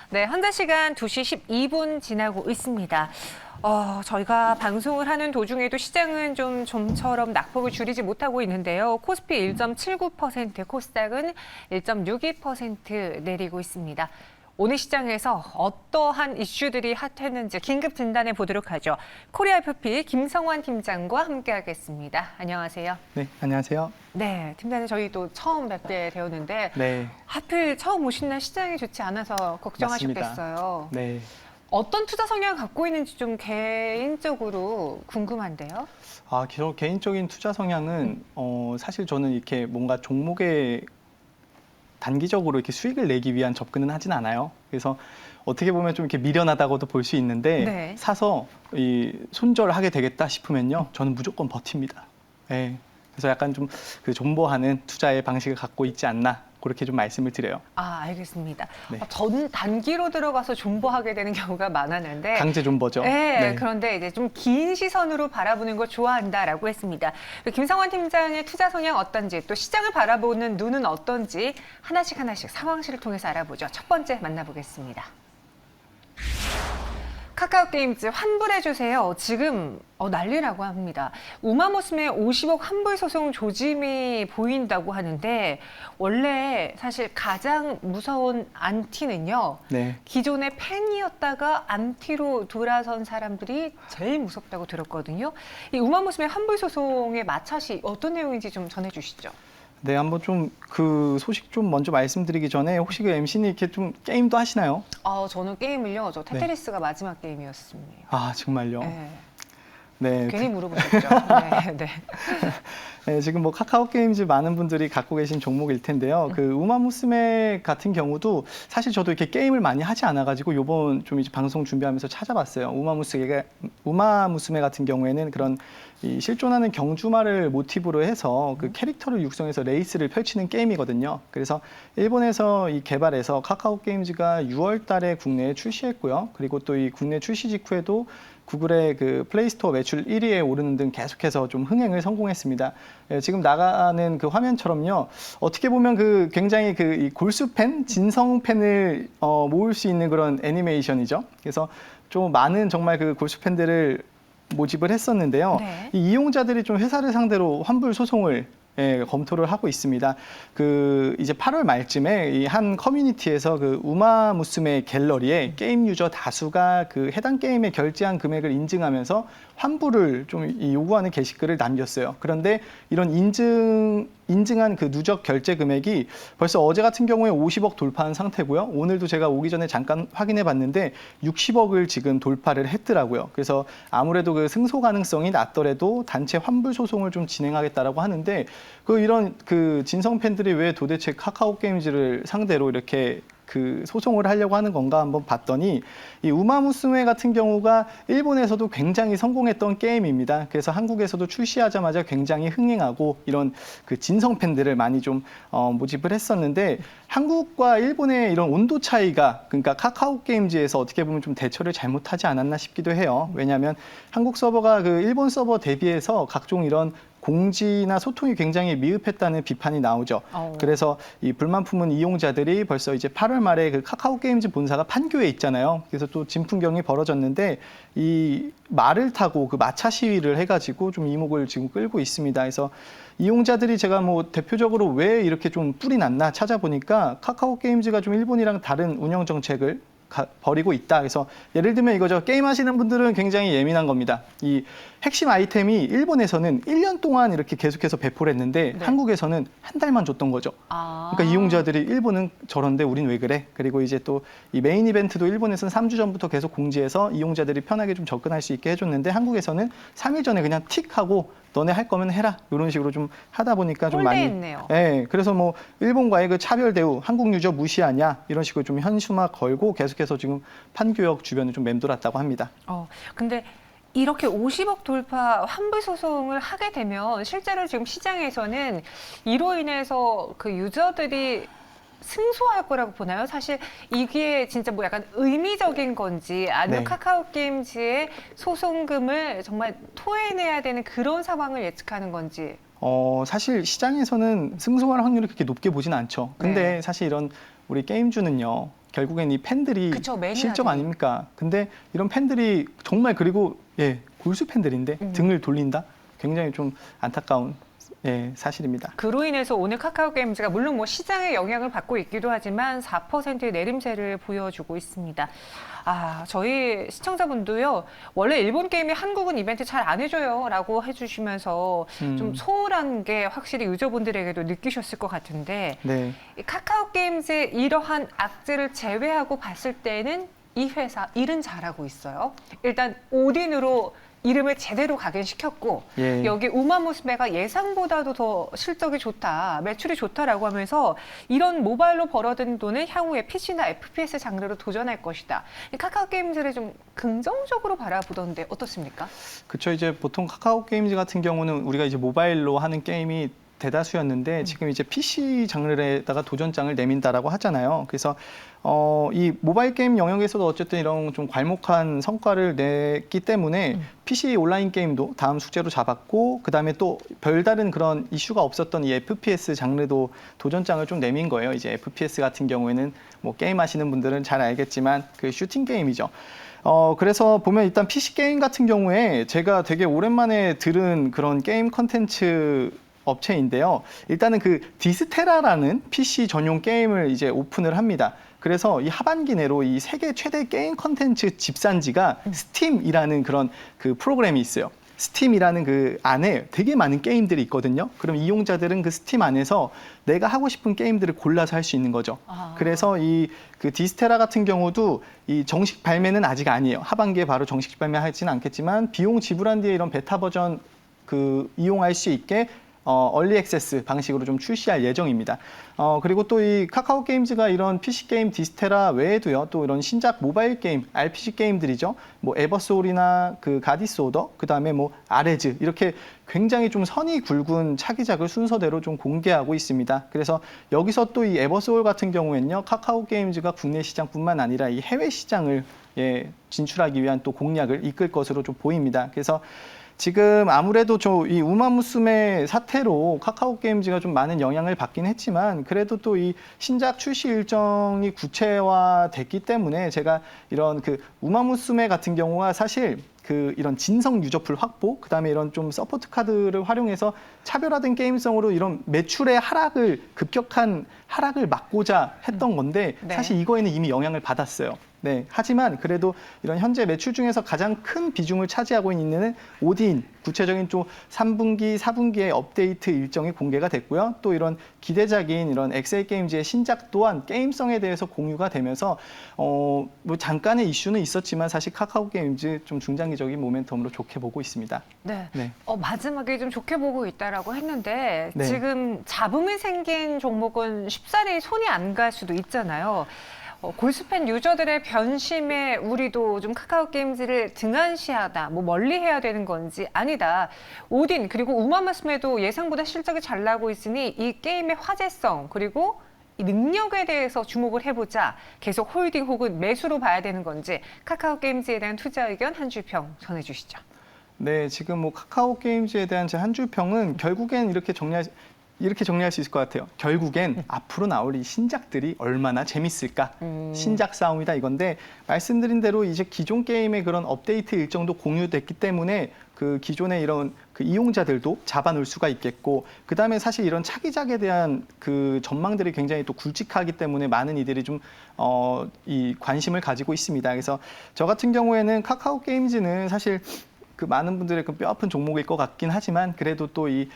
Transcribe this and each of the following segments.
네, 현재 시간 2시 12분 지나고 있습니다. 저희가 방송을 하는 도중에도 시장은 좀처럼 낙폭을 줄이지 못하고 있는데요. 코스피 1.79%, 코스닥은 1.62% 내리고 있습니다. 오늘 시장에서 어떠한 이슈들이 핫했는지 긴급 진단해 보도록 하죠. 코리아FP 김성환 팀장과 함께하겠습니다. 안녕하세요. 네, 안녕하세요. 네, 팀장님 저희 또 처음 뵙게 되었는데 네, 하필 처음 오신 날 시장이 좋지 않아서 걱정하셨겠어요. 네. 어떤 투자 성향을 갖고 있는지 좀 개인적으로 궁금한데요. 저 개인적인 투자 성향은 사실 저는 이렇게 뭔가 종목에 단기적으로 이렇게 수익을 내기 위한 접근은 하진 않아요. 그래서 어떻게 보면 좀 이렇게 미련하다고도 볼 수 있는데 네. 사서 손절하게 되겠다 싶으면요, 저는 무조건 버팁니다. 네. 그래서 약간 좀 그 존버하는 투자의 방식을 갖고 있지 않나 그렇게 좀 말씀을 드려요. 알겠습니다. 네. 전 단기로 들어가서 존버하게 되는 경우가 많았는데 강제 존버죠. 네, 그런데 이제 좀 긴 시선으로 바라보는 걸 좋아한다라고 했습니다. 김성환 팀장의 투자 성향 어떤지 또 시장을 바라보는 눈은 어떤지 하나씩 상황실을 통해서 알아보죠. 첫 번째 만나보겠습니다. 카카오게임즈 환불해주세요. 지금 난리라고 합니다. 우마무스메 50억 환불 소송 조짐이 보인다고 하는데 원래 사실 가장 무서운 안티는요. 네. 기존의 팬이었다가 안티로 돌아선 사람들이 제일 무섭다고 들었거든요. 이 우마무스메 환불 소송의 마차시 어떤 내용인지 좀 전해주시죠. 네, 한번 좀 그 소식 좀 먼저 말씀드리기 전에 혹시 그 MC님 이렇게 좀 게임도 하시나요? 저는 게임을요. 저 테트리스가 마지막 게임이었습니다. 정말요? 네. 네. 괜히 물어보셨죠. 네. 네, 지금 뭐 카카오 게임즈 많은 분들이 갖고 계신 종목일 텐데요. 그 우마무스메 같은 경우도 사실 저도 이렇게 게임을 많이 하지 않아가지고 요번 좀 이제 방송 준비하면서 찾아봤어요. 우마무스메 같은 경우에는 그런 이 실존하는 경주마를 모티브로 해서 그 캐릭터를 육성해서 레이스를 펼치는 게임이거든요. 그래서 일본에서 이 개발해서 카카오 게임즈가 6월 달에 국내에 출시했고요. 그리고 또 이 국내 출시 직후에도 구글의 그 플레이스토어 매출 1위에 오르는 등 계속해서 좀 흥행을 성공했습니다. 지금 나가는 그 화면처럼요. 어떻게 보면 그 굉장히 그 이 골수 팬, 진성 팬을 모을 수 있는 그런 애니메이션이죠. 그래서 좀 많은 정말 그 골수 팬들을 모집을 했었는데요. 네. 이 이용자들이 좀 회사를 상대로 환불 소송을 검토를 하고 있습니다. 이제 8월 말쯤에 이 한 커뮤니티에서 그 우마무스메 갤러리에 게임 유저 다수가 그 해당 게임에 결제한 금액을 인증하면서 환불을 좀 요구하는 게시글을 남겼어요. 그런데 이런 인증한 그 누적 결제 금액이 벌써 어제 같은 경우에 50억 돌파한 상태고요. 오늘도 제가 오기 전에 잠깐 확인해 봤는데 60억을 지금 돌파를 했더라고요. 그래서 아무래도 그 승소 가능성이 낮더라도 단체 환불 소송을 좀 진행하겠다라고 하는데 이런 그 진성 팬들이 왜 도대체 카카오 게임즈를 상대로 이렇게 그 소송을 하려고 하는 건가 한번 봤더니 이 우마무스메 같은 경우가 일본에서도 굉장히 성공했던 게임입니다. 그래서 한국에서도 출시하자마자 굉장히 흥행하고 이런 그 진성 팬들을 많이 좀 모집을 했었는데 한국과 일본의 이런 온도 차이가 그러니까 카카오 게임즈에서 어떻게 보면 좀 대처를 잘못하지 않았나 싶기도 해요. 왜냐하면 한국 서버가 그 일본 서버 대비해서 각종 이런 공지나 소통이 굉장히 미흡했다는 비판이 나오죠. 그래서 이 불만 품은 이용자들이 벌써 이제 8월 말에 그 카카오 게임즈 본사가 판교에 있잖아요. 그래서 또 진풍경이 벌어졌는데 이 말을 타고 그 마차 시위를 해가지고 좀 이목을 지금 끌고 있습니다. 그래서 이용자들이 제가 뭐 대표적으로 왜 이렇게 좀 뿔이 났나 찾아보니까 카카오 게임즈가 좀 일본이랑 다른 운영 정책을 버리고 있다. 그래서 예를 들면 이거죠. 게임 하시는 분들은 굉장히 예민한 겁니다. 이 핵심 아이템이 일본에서는 1년 동안 이렇게 계속해서 배포를 했는데 네. 한국에서는 한 달만 줬던 거죠. 그러니까 이용자들이 일본은 저런데 우린 왜 그래? 그리고 이제 또 이 메인 이벤트도 일본에서는 3주 전부터 계속 공지해서 이용자들이 편하게 좀 접근할 수 있게 해줬는데 한국에서는 3일 전에 그냥 틱 하고 너네 할 거면 해라. 이런 식으로 좀 하다 보니까 좀 많이. 홀대했네요. 네, 그래서 뭐 일본과의 그 차별 대우, 한국 유저 무시하냐 이런 식으로 좀 현수막 걸고 계속해서 지금 판교역 주변을 좀 맴돌았다고 합니다. 근데 이렇게 50억 돌파 환불 소송을 하게 되면 실제로 지금 시장에서는 이로 인해서 그 유저들이 승소할 거라고 보나요? 사실 이게 진짜 뭐 약간 의미적인 건지 아니면 네. 카카오 게임즈의 소송금을 정말 토해내야 되는 그런 상황을 예측하는 건지. 사실 시장에서는 승소할 확률이 그렇게 높게 보진 않죠. 근데 네. 사실 이런 우리 게임주는요. 결국엔 이 팬들이 그쵸, 매니아들이. 실적 아닙니까? 근데 이런 팬들이 정말 그리고 골수 팬들인데 등을 돌린다? 굉장히 좀 안타까운 사실입니다. 그로 인해서 오늘 카카오 게임즈가 물론 뭐 시장의 영향을 받고 있기도 하지만 4%의 내림세를 보여주고 있습니다. 저희 시청자분도요. 원래 일본 게임이 한국은 이벤트 잘 안 해줘요라고 해주시면서 좀 소홀한 게 확실히 유저분들에게도 느끼셨을 것 같은데 네. 이 카카오 게임즈의 이러한 악재를 제외하고 봤을 때는 이 회사 일은 잘하고 있어요. 일단 오딘으로 이름을 제대로 각인시켰고 여기 우마무스메가 예상보다도 더 실적이 좋다, 매출이 좋다라고 하면서 이런 모바일로 벌어든 돈을 향후에 PC나 FPS 장르로 도전할 것이다. 카카오 게임즈를 좀 긍정적으로 바라보던데 어떻습니까? 그렇죠. 이제 보통 카카오 게임즈 같은 경우는 우리가 이제 모바일로 하는 게임이 대다수였는데 지금 이제 PC 장르에다가 도전장을 내민다라고 하잖아요. 그래서 이 모바일 게임 영역에서도 어쨌든 이런 좀 괄목한 성과를 냈기 때문에 PC 온라인 게임도 다음 숙제로 잡았고 그다음에 또 별다른 그런 이슈가 없었던 이 FPS 장르도 도전장을 좀 내민 거예요. 이제 FPS 같은 경우에는 뭐 게임 하시는 분들은 잘 알겠지만 그 슈팅 게임이죠. 그래서 보면 일단 PC 게임 같은 경우에 제가 되게 오랜만에 들은 그런 게임 컨텐츠 업체인데요. 일단은 그 디스테라라는 PC 전용 게임을 이제 오픈을 합니다. 그래서 이 하반기 내로 이 세계 최대 게임 컨텐츠 집산지가 스팀이라는 그런 그 프로그램이 있어요. 스팀이라는 그 안에 되게 많은 게임들이 있거든요. 그럼 이용자들은 그 스팀 안에서 내가 하고 싶은 게임들을 골라서 할 수 있는 거죠. 그래서 이 그 디스테라 같은 경우도 이 정식 발매는 아직 아니에요. 하반기에 바로 정식 발매하지는 않겠지만 비용 지불한 뒤에 이런 베타 버전 그 이용할 수 있게 얼리 액세스 방식으로 좀 출시할 예정입니다. 그리고 또 이 카카오 게임즈가 이런 PC 게임 디스테라 외에도요, 또 이런 신작 모바일 게임, RPG 게임들이죠. 뭐 에버소울이나 그 가디스 오더, 그 다음에 뭐 아레즈 이렇게 굉장히 좀 선이 굵은 차기작을 순서대로 좀 공개하고 있습니다. 그래서 여기서 또 이 에버소울 같은 경우에는요, 카카오 게임즈가 국내 시장뿐만 아니라 이 해외 시장을 진출하기 위한 또 공략을 이끌 것으로 좀 보입니다. 그래서 지금 아무래도 이 우마무스메 사태로 카카오 게임즈가 좀 많은 영향을 받긴 했지만 그래도 또 이 신작 출시 일정이 구체화됐기 때문에 제가 이런 그 우마무스메 같은 경우가 사실 그 이런 진성 유저풀 확보, 그다음에 이런 좀 서포트 카드를 활용해서 차별화된 게임성으로 이런 매출의 급격한 하락을 막고자 했던 건데 사실 이거에는 이미 영향을 받았어요. 하지만 그래도 이런 현재 매출 중에서 가장 큰 비중을 차지하고 있는 오딘, 구체적인 좀 3분기, 4분기의 업데이트 일정이 공개가 됐고요. 또 이런 기대작인 이런 엑셀 게임즈의 신작 또한 게임성에 대해서 공유가 되면서 뭐 잠깐의 이슈는 있었지만 사실 카카오 게임즈 좀 중장기적인 모멘텀으로 좋게 보고 있습니다. 네. 마지막에 좀 좋게 보고 있다라고 했는데 지금 잡음이 생긴 종목은 쉽사리 손이 안 갈 수도 있잖아요. 골수팬 유저들의 변심에 우리도 좀 카카오 게임즈를 등한시하다, 뭐 멀리해야 되는 건지 아니다. 오딘 그리고 우마무스메도 예상보다 실적이 잘 나고 있으니 이 게임의 화제성 그리고 이 능력에 대해서 주목을 해보자. 계속 홀딩 혹은 매수로 봐야 되는 건지 카카오 게임즈에 대한 투자 의견 한 줄 평 전해주시죠. 네, 지금 뭐 카카오 게임즈에 대한 제 한 줄 평은 결국엔 이렇게 정리할 수 있을 것 같아요. 결국엔 앞으로 나올 이 신작들이 얼마나 재밌을까? 신작 싸움이다 이건데 말씀드린 대로 이제 기존 게임의 그런 업데이트 일정도 공유됐기 때문에 그 기존의 이런 그 이용자들도 잡아놓을 수가 있겠고 그다음에 사실 이런 차기작에 대한 그 전망들이 굉장히 또 굵직하기 때문에 많은 이들이 좀 이 관심을 가지고 있습니다. 그래서 저 같은 경우에는 카카오 게임즈는 사실 그 많은 분들의 그 뼈아픈 종목일 것 같긴 하지만 그래도 또 이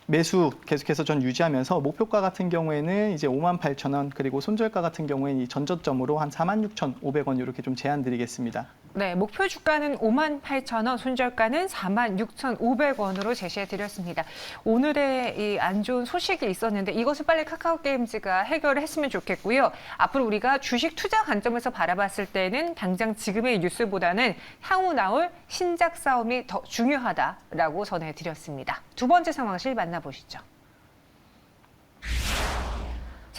매수 계속해서 전 유지하면서 목표가 같은 경우에는 이제 58,000원 그리고 손절가 같은 경우에는 이 전저점으로 한 46,500원 이렇게 좀 제한 드리겠습니다. 네, 목표 주가는 58,000원, 손절가는 46,500원으로 제시해 드렸습니다. 오늘의 이 안 좋은 소식이 있었는데 이것을 빨리 카카오 게임즈가 해결을 했으면 좋겠고요. 앞으로 우리가 주식 투자 관점에서 바라봤을 때는 당장 지금의 뉴스보다는 향후 나올 신작 싸움이 더 중요하다라고 전해 드렸습니다. 두 번째 상황실 만나보시죠.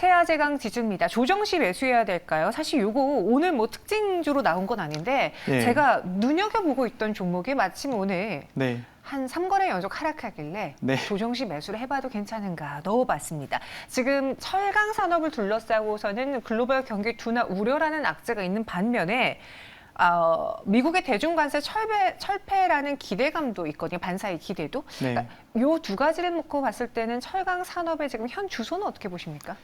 세아제강 지주입니다. 조정 시 매수해야 될까요? 사실 요거 오늘 뭐 특징주로 나온 건 아닌데 네. 제가 눈여겨보고 있던 종목이 마침 오늘 네. 한 3거래 연속 하락하길래 네. 조정 시 매수를 해봐도 괜찮은가 넣어봤습니다. 지금 철강 산업을 둘러싸고서는 글로벌 경기 둔화 우려라는 악재가 있는 반면에 미국의 대중관세 철폐라는 기대감도 있거든요. 반사의 기대도. 네. 그러니까 요 두 가지를 놓고 봤을 때는 철강 산업의 지금 현 주소는 어떻게 보십니까?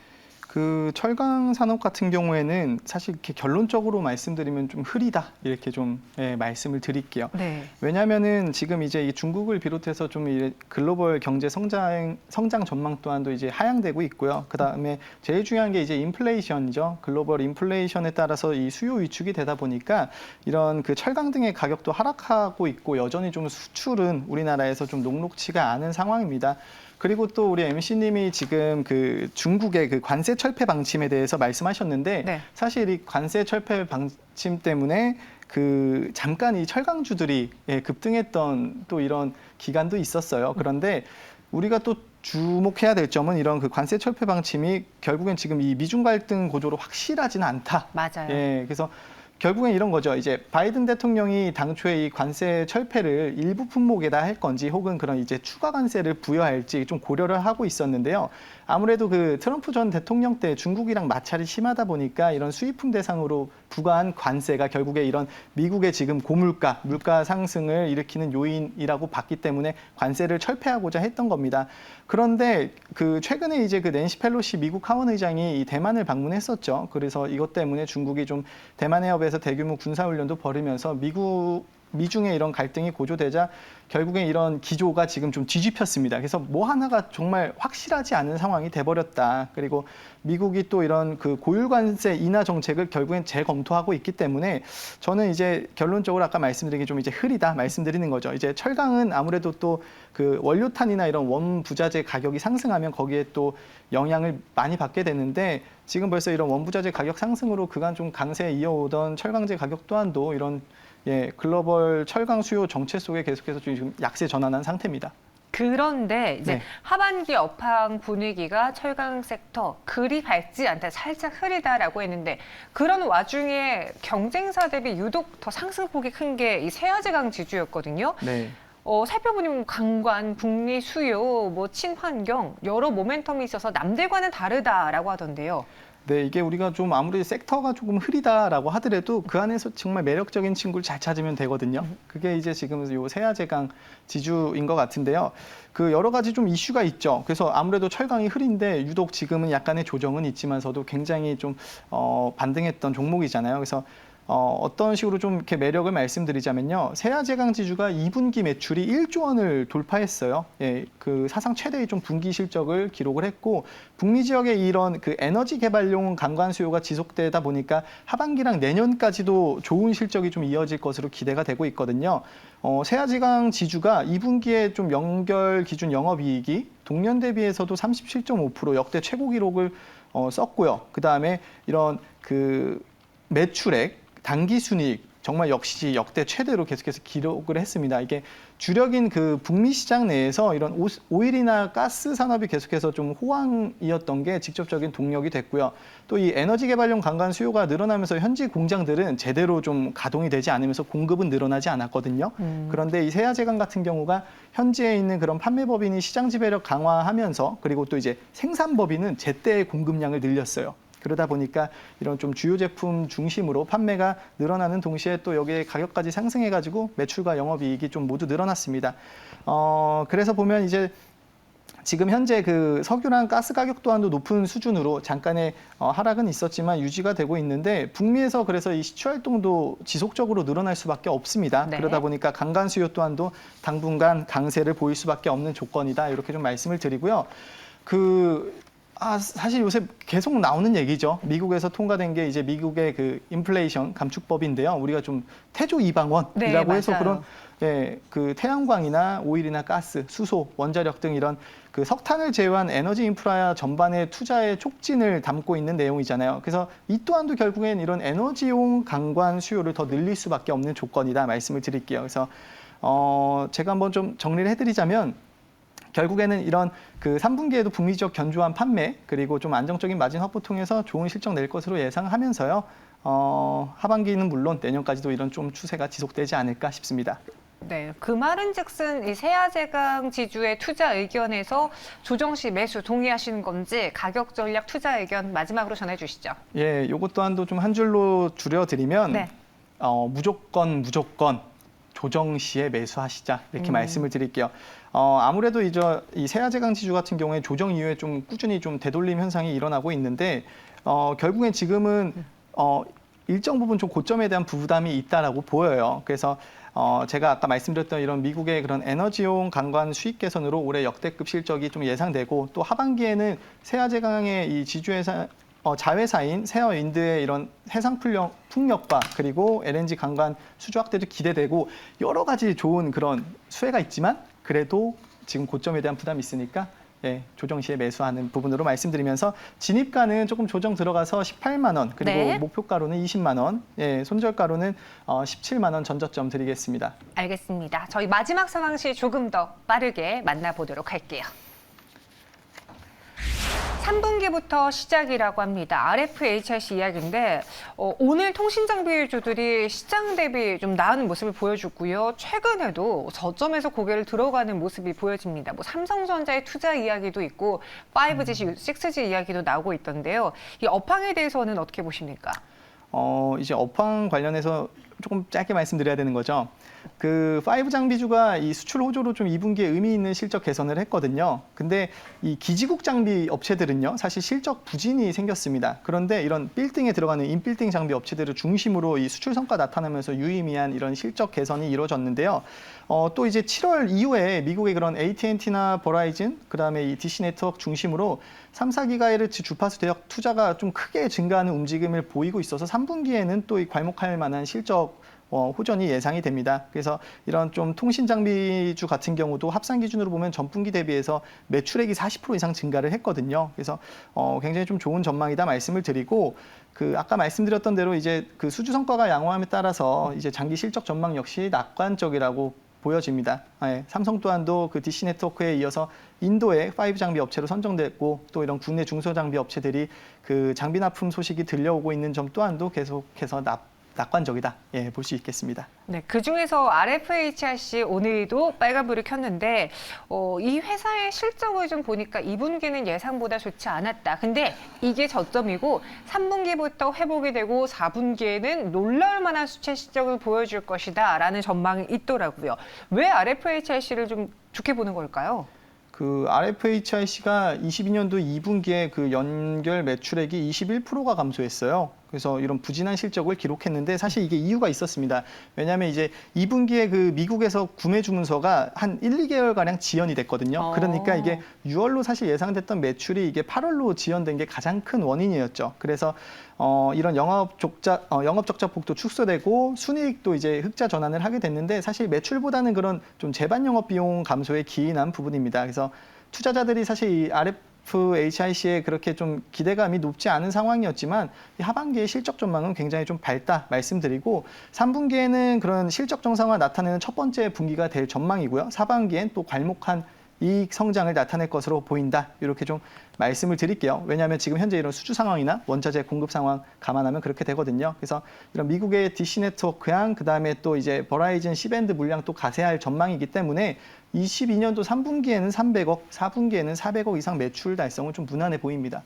그 철강 산업 같은 경우에는 사실 이렇게 결론적으로 말씀드리면 좀 흐리다 이렇게 좀 말씀을 드릴게요. 네. 왜냐하면은 지금 이제 이 중국을 비롯해서 좀 이 글로벌 경제 성장 전망 또한도 이제 하향되고 있고요. 그 다음에 제일 중요한 게 이제 인플레이션이죠. 글로벌 인플레이션에 따라서 이 수요 위축이 되다 보니까 이런 그 철강 등의 가격도 하락하고 있고 여전히 좀 수출은 우리나라에서 좀 녹록치가 않은 상황입니다. 그리고 또 우리 MC님이 지금 그 중국의 그 관세 철폐 방침에 대해서 말씀하셨는데 네. 사실 이 관세 철폐 방침 때문에 그 잠깐 이 철강주들이 급등했던 또 이런 기간도 있었어요. 그런데 우리가 또 주목해야 될 점은 이런 그 관세 철폐 방침이 결국엔 지금 이 미중 갈등 고조로 확실하지는 않다. 맞아요. 그래서 결국엔 이런 거죠. 이제 바이든 대통령이 당초에 이 관세 철폐를 일부 품목에다 할 건지 혹은 그런 이제 추가 관세를 부여할지 좀 고려를 하고 있었는데요. 아무래도 그 트럼프 전 대통령 때 중국이랑 마찰이 심하다 보니까 이런 수입품 대상으로 부과한 관세가 결국에 이런 미국의 지금 고물가, 물가 상승을 일으키는 요인이라고 봤기 때문에 관세를 철폐하고자 했던 겁니다. 그런데 그 최근에 이제 그 낸시 펠로시 미국 하원 의장이 이 대만을 방문했었죠. 그래서 이것 때문에 중국이 좀 대만 해협에서 대규모 군사훈련도 벌이면서 미중의 이런 갈등이 고조되자 결국엔 이런 기조가 지금 좀 뒤집혔습니다. 그래서 뭐 하나가 정말 확실하지 않은 상황이 돼버렸다. 그리고 미국이 또 이런 그 고율 관세 인하 정책을 결국엔 재검토하고 있기 때문에 저는 이제 결론적으로 아까 말씀드린 게 좀 이제 흐리다 말씀드리는 거죠. 이제 철강은 아무래도 또 그 원료탄이나 이런 원부자재 가격이 상승하면 거기에 또 영향을 많이 받게 되는데 지금 벌써 이런 원부자재 가격 상승으로 그간 좀 강세 이어오던 철강제 가격 또한도 이런 글로벌 철강 수요 정체 속에 계속해서 지금 약세 전환한 상태입니다. 그런데 이제 네. 하반기 업황 분위기가 철강 섹터 그리 밝지 않다, 살짝 흐리다라고 했는데 그런 와중에 경쟁사 대비 유독 더 상승폭이 큰 게 이 세아제강 지주였거든요. 네. 살펴보니 관광, 북미 수요, 뭐 친환경 여러 모멘텀이 있어서 남들과는 다르다라고 하던데요. 네, 이게 우리가 좀 아무리 섹터가 조금 흐리다라고 하더라도 그 안에서 정말 매력적인 친구를 잘 찾으면 되거든요. 그게 이제 지금 요 세아제강 지주인 것 같은데요. 그 여러 가지 좀 이슈가 있죠. 그래서 아무래도 철강이 흐린데 유독 지금은 약간의 조정은 있지만서도 굉장히 좀 반등했던 종목이잖아요. 그래서 어떤 식으로 좀 이렇게 매력을 말씀드리자면요. 세아제강 지주가 2분기 매출이 1조 원을 돌파했어요. 그 사상 최대의 좀 분기 실적을 기록을 했고 북미 지역의 이런 그 에너지 개발용 강관 수요가 지속되다 보니까 하반기랑 내년까지도 좋은 실적이 좀 이어질 것으로 기대가 되고 있거든요. 세아제강 지주가 2분기에 좀 연결 기준 영업이익이 동년 대비해서도 37.5% 역대 최고 기록을 썼고요. 그 다음에 이런 그 매출액 단기 순이익 정말 역시 역대 최대로 계속해서 기록을 했습니다. 이게 주력인 그 북미 시장 내에서 이런 오일이나 가스 산업이 계속해서 좀 호황이었던 게 직접적인 동력이 됐고요. 또 이 에너지 개발용 강간 수요가 늘어나면서 현지 공장들은 제대로 좀 가동이 되지 않으면서 공급은 늘어나지 않았거든요. 그런데 이 세아제강 같은 경우가 현지에 있는 그런 판매법인이 시장 지배력 강화하면서 그리고 또 이제 생산법인은 제때 공급량을 늘렸어요. 그러다 보니까 이런 좀 주요 제품 중심으로 판매가 늘어나는 동시에 또 여기에 가격까지 상승해가지고 매출과 영업이익이 좀 모두 늘어났습니다. 그래서 보면 이제 지금 현재 그 석유랑 가스 가격 또한도 높은 수준으로 잠깐의 하락은 있었지만 유지가 되고 있는데 북미에서 그래서 이 시추 활동도 지속적으로 늘어날 수밖에 없습니다. 네. 그러다 보니까 강간 수요 또한도 당분간 강세를 보일 수밖에 없는 조건이다. 이렇게 좀 말씀을 드리고요. 사실 요새 계속 나오는 얘기죠. 미국에서 통과된 게 이제 미국의 그 인플레이션 감축법인데요. 우리가 좀 태조 이방원이라고 해서 맞아요. 그런 그 태양광이나 오일이나 가스, 수소, 원자력 등 이런 그 석탄을 제외한 에너지 인프라 전반의 투자의 촉진을 담고 있는 내용이잖아요. 그래서 이 또한도 결국엔 이런 에너지용 강관 수요를 더 늘릴 수밖에 없는 조건이다 말씀을 드릴게요. 그래서 제가 한번 좀 정리를 해드리자면 결국에는 이런 그 3분기에도 북미 지역 견조한 판매 그리고 좀 안정적인 마진 확보 통해서 좋은 실적 낼 것으로 예상하면서요. 하반기는 물론 내년까지도 이런 좀 추세가 지속되지 않을까 싶습니다. 네, 그 말은즉슨 이 세아제강 지주의 투자 의견에서 조정 시 매수 동의하시는 건지 가격 전략 투자 의견 마지막으로 전해주시죠. 예, 요것 또한도 좀 한 줄로 줄여드리면 네. 무조건 조정 시에 매수하시자 이렇게 말씀을 드릴게요. 아무래도 이 세아제강 지주 같은 경우에 조정 이후에 좀 꾸준히 좀 되돌림 현상이 일어나고 있는데 결국엔 지금은 일정 부분 좀 고점에 대한 부담이 있다라고 보여요. 그래서 제가 아까 말씀드렸던 이런 미국의 그런 에너지용 강관 수익 개선으로 올해 역대급 실적이 좀 예상되고 또 하반기에는 세아제강의 이 지주회사 자회사인 세어윈드의 이런 해상 풍력과 그리고 LNG 강관 수주 확대도 기대되고 여러 가지 좋은 그런 수혜가 있지만 그래도 지금 고점에 대한 부담이 있으니까 예, 조정 시에 매수하는 부분으로 말씀드리면서 진입가는 조금 조정 들어가서 18만 원 그리고 네. 목표가로는 20만 원, 예, 손절가로는 17만 원 전저점 드리겠습니다. 알겠습니다. 저희 마지막 상황시 조금 더 빠르게 만나보도록 할게요. 3분기부터 시작이라고 합니다. RFHIC 이야기인데 오늘 통신장비주들이 시장 대비 좀 나은 모습을 보여줬고요. 최근에도 저점에서 고개를 들어가는 모습이 보여집니다. 뭐 삼성전자의 투자 이야기도 있고 5G, 6G 이야기도 나오고 있던데요. 이 업황에 대해서는 어떻게 보십니까? 이제 업황 관련해서 조금 짧게 말씀드려야 되는 거죠. 그 5 장비주가 이 수출 호조로 좀 2분기에 의미 있는 실적 개선을 했거든요. 근데 이 기지국 장비 업체들은요, 사실 실적 부진이 생겼습니다. 그런데 이런 빌딩에 들어가는 인빌딩 장비 업체들을 중심으로 이 수출 성과 나타나면서 유의미한 이런 실적 개선이 이루어졌는데요. 또 이제 7월 이후에 미국의 그런 AT&T나 버라이즌, 그다음에 이 DC 네트워크 중심으로 3, 4GHz 주파수 대역 투자가 좀 크게 증가하는 움직임을 보이고 있어서 3분기에는 또 이 괄목할 만한 실적 호전이 예상이 됩니다. 그래서 이런 좀 통신 장비주 같은 경우도 합산 기준으로 보면 전분기 대비해서 매출액이 40% 이상 증가를 했거든요. 그래서 굉장히 좀 좋은 전망이다 말씀을 드리고 그 아까 말씀드렸던 대로 이제 그 수주 성과가 양호함에 따라서 이제 장기 실적 전망 역시 낙관적이라고 보여집니다. 예, 삼성 또한도 그 DC 네트워크에 이어서 인도의 5 장비 업체로 선정됐고 또 이런 국내 중소장비 업체들이 그 장비 납품 소식이 들려오고 있는 점 또한도 계속해서 낙관적이다. 예, 볼 수 있겠습니다. 네, 그중에서 RFHIC 오늘도 빨간불을 켰는데 이 회사의 실적을 좀 보니까 2분기는 예상보다 좋지 않았다. 근데 이게 저점이고 3분기부터 회복이 되고 4분기에는 놀라울 만한 수치 실적을 보여줄 것이다 라는 전망이 있더라고요. 왜 RFHIC를 좀 좋게 보는 걸까요? 그 RFHIC가 22년도 2분기에 그 연결 매출액이 21%가 감소했어요. 그래서 이런 부진한 실적을 기록했는데 사실 이게 이유가 있었습니다. 왜냐하면 이제 2분기에 그 미국에서 구매 주문서가 한 1, 2개월가량 지연이 됐거든요. 그러니까 이게 6월로 사실 예상됐던 매출이 이게 8월로 지연된 게 가장 큰 원인이었죠. 그래서 이런 영업 적자 폭도 축소되고 순이익도 이제 흑자 전환을 하게 됐는데 사실 매출보다는 그런 좀 재반 영업 비용 감소에 기인한 부분입니다. 그래서 투자자들이 사실 이 RFHIC에 그렇게 좀 기대감이 높지 않은 상황이었지만 이 하반기의 실적 전망은 굉장히 좀 밝다 말씀드리고 3분기에는 그런 실적 정상화 나타내는 첫 번째 분기가 될 전망이고요. 4분기엔 또 괄목한 이익 성장을 나타낼 것으로 보인다. 이렇게 좀 말씀을 드릴게요. 왜냐하면 지금 현재 이런 수주 상황이나 원자재 공급 상황 감안하면 그렇게 되거든요. 그래서 이런 미국의 DC 네트워크양, 그다음에 또 이제 버라이즌 C밴드 물량 또 가세할 전망이기 때문에 22년도 3분기에는 300억, 4분기에는 400억 이상 매출 달성은 좀 무난해 보입니다.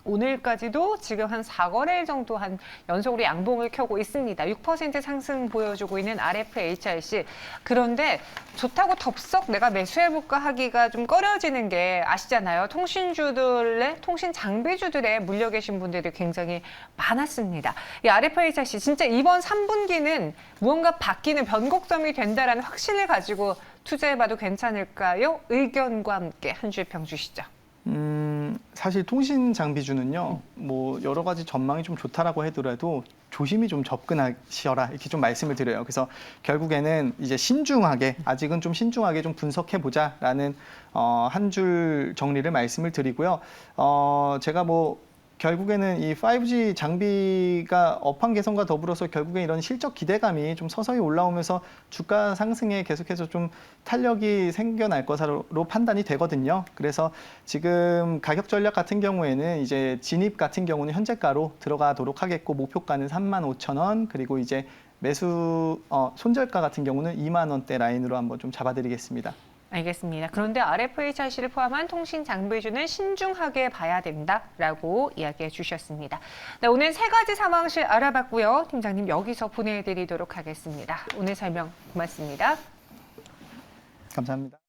오늘까지도 지금 한 4거래일 정도 한 연속으로 양봉을 켜고 있습니다. 6% 상승 보여주고 있는 RFHIC. 그런데 좋다고 덥석 내가 매수해볼까 하기가 좀 꺼려지는 게 아시잖아요. 통신 장비주들에 물려 계신 분들이 굉장히 많았습니다. 이 RFHIC 진짜 이번 3분기는 무언가 바뀌는 변곡점이 된다라는 확신을 가지고 투자해봐도 괜찮을까요? 의견과 함께 한 줄 평 주시죠. 사실 통신 장비주는요, 뭐 여러 가지 전망이 좀 좋다라고 하더라도 조심히 좀 접근하시어라 이렇게 좀 말씀을 드려요. 그래서 결국에는 이제 아직은 좀 신중하게 좀 분석해 보자라는 한 줄 정리를 말씀을 드리고요. 제가 뭐 결국에는 이 5G 장비가 업황 개선과 더불어서 결국에 이런 실적 기대감이 좀 서서히 올라오면서 주가 상승에 계속해서 좀 탄력이 생겨날 것으로 판단이 되거든요. 그래서 지금 가격 전략 같은 경우에는 이제 진입 같은 경우는 현재가로 들어가도록 하겠고 목표가는 35,000원 그리고 이제 매수 손절가 같은 경우는 2만 원대 라인으로 한번 좀 잡아드리겠습니다. 알겠습니다. 그런데 RFA 차시를 포함한 통신 장비주는 신중하게 봐야 된다라고 이야기해 주셨습니다. 네, 오늘 세 가지 상황실 알아봤고요. 팀장님 여기서 보내드리도록 하겠습니다. 오늘 설명 고맙습니다. 감사합니다.